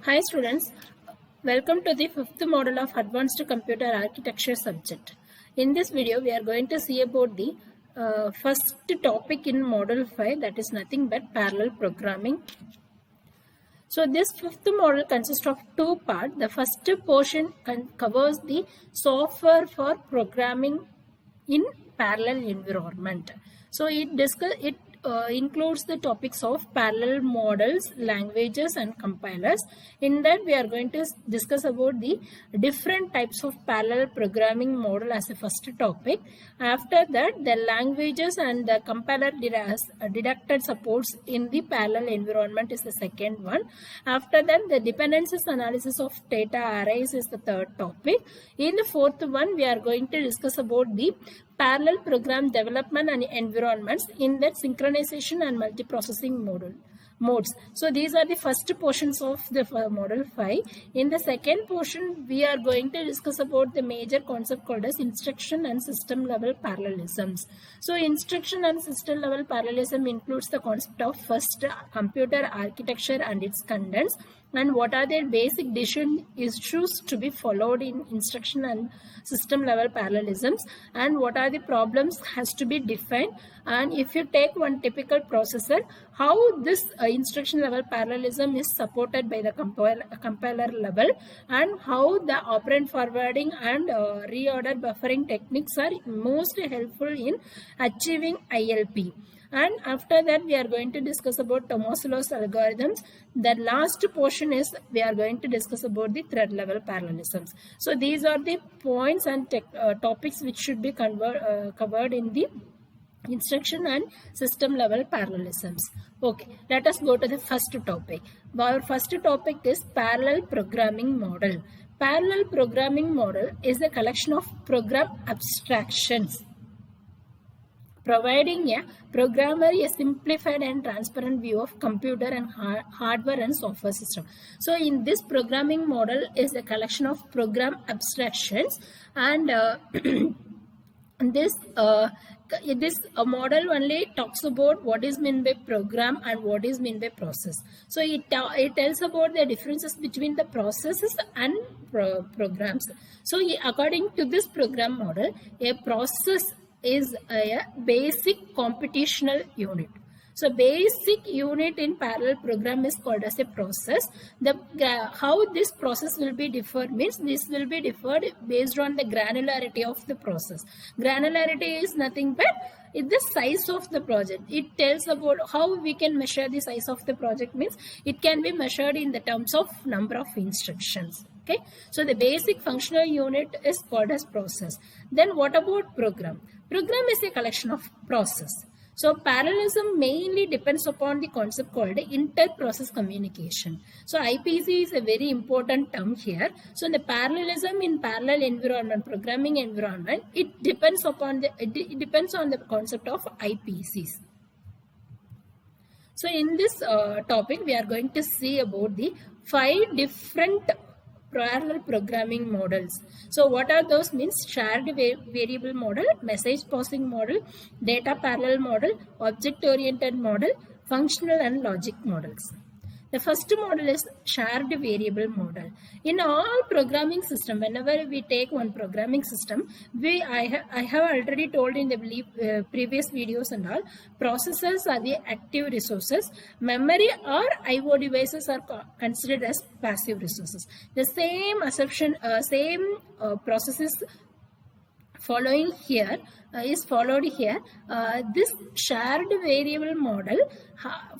Hi students, welcome to the fifth model of Advanced Computer Architecture subject. In this video, we are going to see about the first topic in model 5, that is nothing but parallel programming. So this fifth model consists of two parts. The first portion covers the software for programming in parallel environment. So it includes the topics of parallel models, languages and compilers. In that we are going to discuss about the different types of parallel programming model as a first topic. After that, the languages and the compiler deducted supports in the parallel environment is the second one. After that, the dependencies analysis of data arrays is the third topic. In the fourth one, we are going to discuss about the parallel program development and environments in that synchronization and multiprocessing modes. So these are the first portions of the model 5. In the second portion, we are going to discuss about the major concept called as instruction and system level parallelisms. So instruction and system level parallelism includes the concept of first computer architecture and its contents, and what are their basic decision issues to be followed in instruction and system level parallelisms, and what are the problems has to be defined. And if you take one typical processor, how this instruction level parallelism is supported by the compiler level, and how the operand forwarding and reorder buffering techniques are most helpful in achieving ILP. And after that, we are going to discuss about Tomasulo's algorithms. The last portion is we are going to discuss about the thread level parallelisms. So these are the points and topics which should be covered in the instruction and system level parallelisms. Okay, let us go to the first topic. Our first topic is parallel programming model. Parallel programming model is a collection of program abstractions, providing a programmer a simplified and transparent view of computer and hardware and software system. So in this programming model is a collection of program abstractions, and this model only talks about what is meant by program and what is meant by process. So it tells about the differences between the processes and programs. So according to this program model, a process is a basic computational unit. So basic unit in parallel program is called as a process. How this process will be differed means this will be differed based on the granularity of the process. Granularity is nothing but the size of the project. It tells about how we can measure the size of the project, means it can be measured in the terms of number of instructions. Okay, so the basic functional unit is called as process. Then what about program? Program is a collection of process. So parallelism mainly depends upon the concept called inter-process communication. So IPC is a very important term here. So the parallelism in parallel environment, programming environment, it depends on the concept of IPCs. So in this topic, we are going to see about the 5 different parallel programming models. So what are those means? Shared variable model, message passing model, data parallel model, object oriented model, functional and logic models. The first model is shared variable model. In all programming system, whenever we take one programming system, I have already told in the previous videos and all, processors are the active resources, memory or IO devices are considered as passive resources. The same assumption, processes following here is followed here. This shared variable model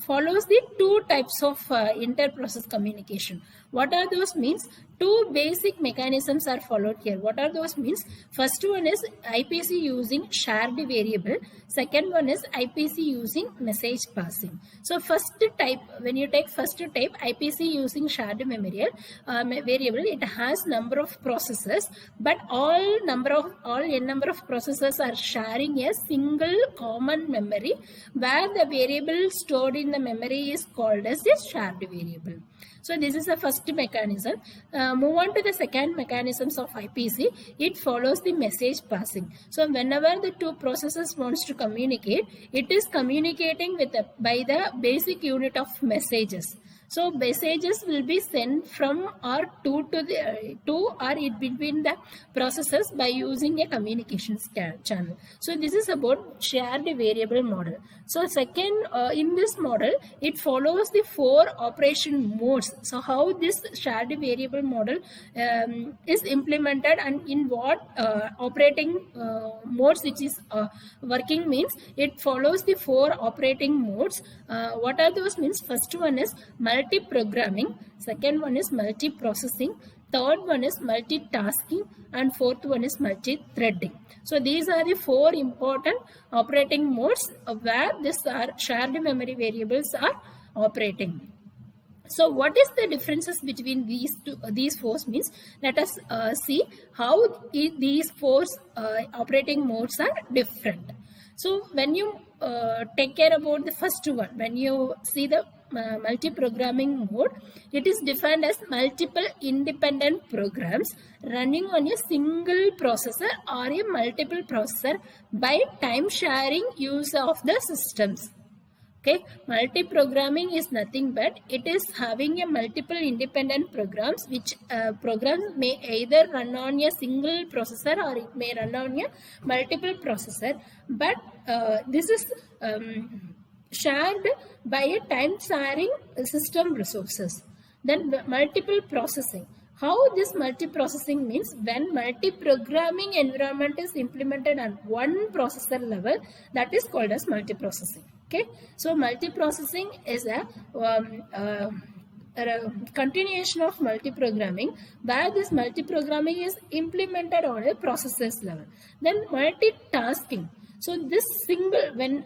follows the 2 types of inter-process communication. What are those means? 2 basic mechanisms are followed here. What are those means? First one is IPC using shared variable. Second one is IPC using message passing. So first type, when you take first type, IPC using shared variable, it has number of processes, but all number of processes are sharing a single common memory, where the variable stored in the memory is called as the shared variable. So this is the first mechanism. Move on to the second mechanisms of IPC. It follows the message passing. So whenever the 2 processes wants to communicate, it is communicating by the basic unit of messages. So messages will be sent from or to the to or in between the processes by using a communications channel. So this is about shared variable model. So second, in this model, it follows the 4 operation modes. So how this shared variable model is implemented and in what operating modes which is working means it follows the 4 operating modes. What are those means? First one is multi-programming, second one is multi-processing, third one is multitasking, and fourth one is multi-threading. So these are the 4 important operating modes where this shared memory variables are operating. So what is the differences between these 4 means? Let us see how these 4 operating modes are different. So when you take care about the first one, when you see the multi-programming mode, it is defined as multiple independent programs running on a single processor or a multiple processor by time sharing use of the systems. Okay, multi-programming is nothing but it is having a multiple independent programs which programs may either run on a single processor or it may run on a multiple processor, but this is shared by a time sharing system resources. Then multiple processing. How this multiprocessing means? When multi-programming environment is implemented on one processor level, that is called as multiprocessing. Okay, so multiprocessing is a continuation of multiprogramming where this multiprogramming is implemented on a processor's level. Then multitasking. So this single, when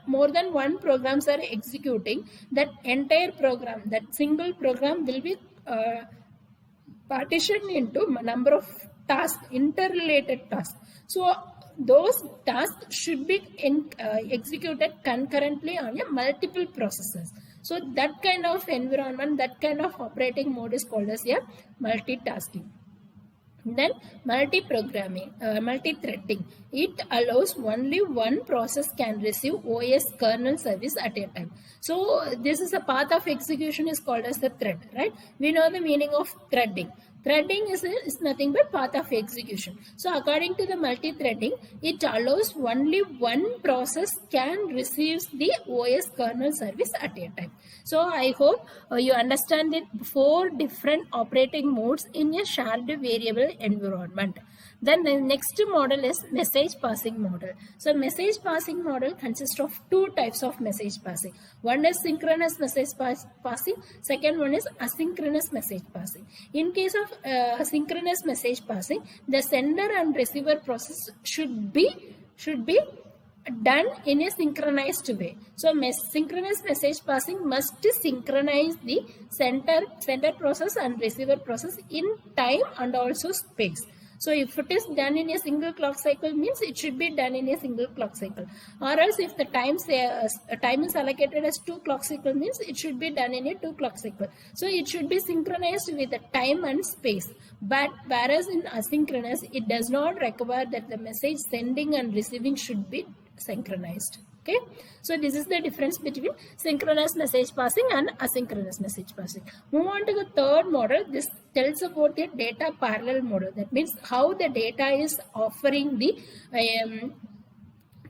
more than one programs are executing, that entire program, that single program will be partitioned into a number of tasks, interrelated tasks. So those tasks should be executed concurrently on a multiple processes. So that kind of environment, that kind of operating mode is called as a multitasking. Then multi-programming, multi-threading. It allows only one process can receive OS kernel service at a time. So this is a path of execution is called as the thread, right? We know the meaning of threading. Threading is nothing but path of execution. So according to the multi-threading, it allows only one process can receive the OS kernel service at a time. So I hope you understand the 4 different operating modes in a shared variable environment. Then the next model is message passing model. So message passing model consists of 2 types of message passing. One is synchronous message passing. Second one is asynchronous message passing. In case of synchronous message passing, the sender and receiver process should be done in a synchronized way. So synchronous message passing must synchronize the sender process and receiver process in time and also space. So if it is done in a single clock cycle means it should be done in a single clock cycle, or else if the time is allocated as 2 clock cycle means it should be done in a 2 clock cycle. So it should be synchronized with the time and space. But whereas in asynchronous, it does not require that the message sending and receiving should be synchronized. Okay, so this is the difference between synchronous message passing and asynchronous message passing. Move on to the third model. This tells about the data parallel model. That means how the data is offering the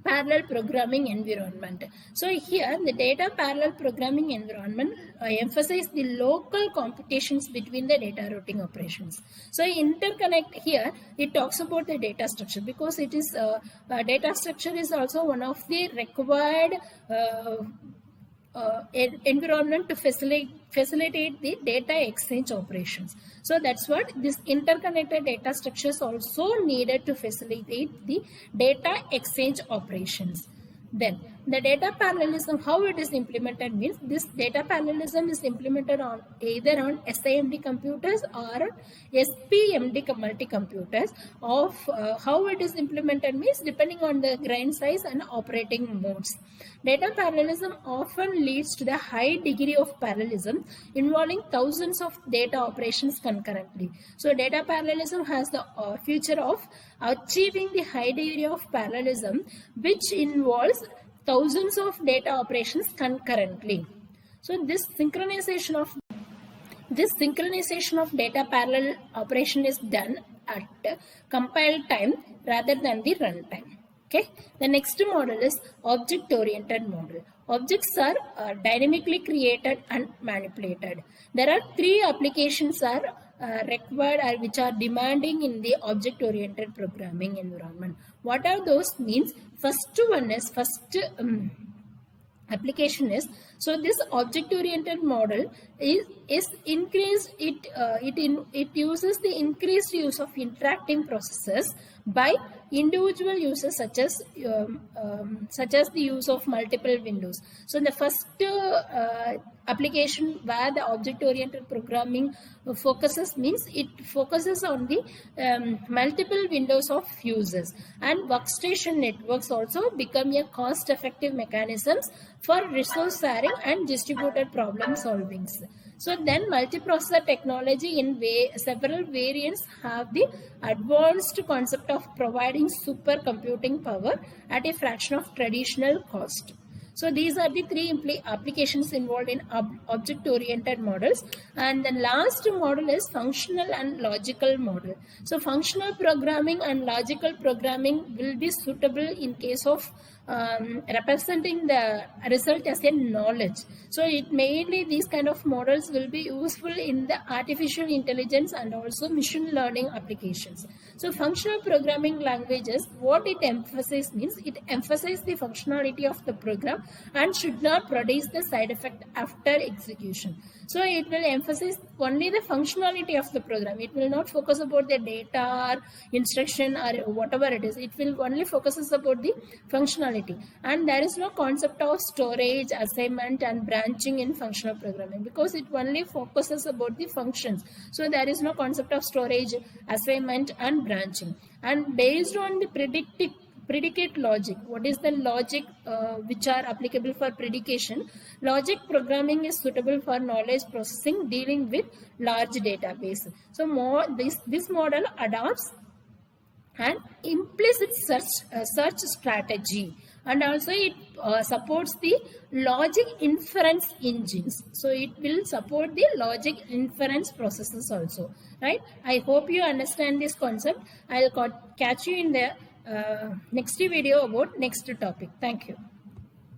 parallel programming environment. So here the data parallel programming environment emphasize the local computations between the data routing operations. So interconnect here, it talks about the data structure because it is data structure is also one of the required environment to facilitate the data exchange operations. So that's what this interconnected data structures also needed to facilitate the data exchange operations. Then the data parallelism, how it is implemented means this data parallelism is implemented on either on SIMD computers or SPMD multi-computers. Of how it is implemented means depending on the grain size and operating modes. Data parallelism often leads to the high degree of parallelism involving thousands of data operations concurrently. So data parallelism has the feature of achieving the high degree of parallelism which involves thousands of data operations concurrently. So this synchronization of data parallel operation is done at compile time rather than the runtime. Okay. The next model is object-oriented model. Objects are dynamically created and manipulated. There are three applications are required which are demanding in the object-oriented programming environment. What are those means? First one is application is, so this object oriented model is increased, it uses the increased use of interacting processes by individual users, such as the use of multiple windows. So the first application where the object oriented programming focuses means it focuses on the multiple windows of users, and workstation networks also become a cost effective mechanisms for resource sharing and distributed problem solving. So then multiprocessor technology in several variants have the advanced concept of providing supercomputing power at a fraction of traditional cost. So these are the three applications involved in object-oriented models. And the last model is functional and logical model. So functional programming and logical programming will be suitable in case of representing the result as a knowledge. So it mainly these kind of models will be useful in the artificial intelligence and also machine learning applications. So functional programming languages, what it emphasizes means it emphasizes the functionality of the program and should not produce the side effect after execution. So it will emphasize only the functionality of the program. It will not focus about the data or instruction or whatever it is. It will only focuses about the functionality. And there is no concept of storage, assignment and branching in functional programming, because it only focuses about the functions. So there is no concept of storage, assignment and branching. And based on the predicate logic, what is the logic which are applicable for predication? Logic programming is suitable for knowledge processing dealing with large database. So this model adopts an implicit search strategy, and also it supports the logic inference engines. So it will support the logic inference processes also, right? I hope you understand this concept. I'll catch you in the next video about next topic. Thank you.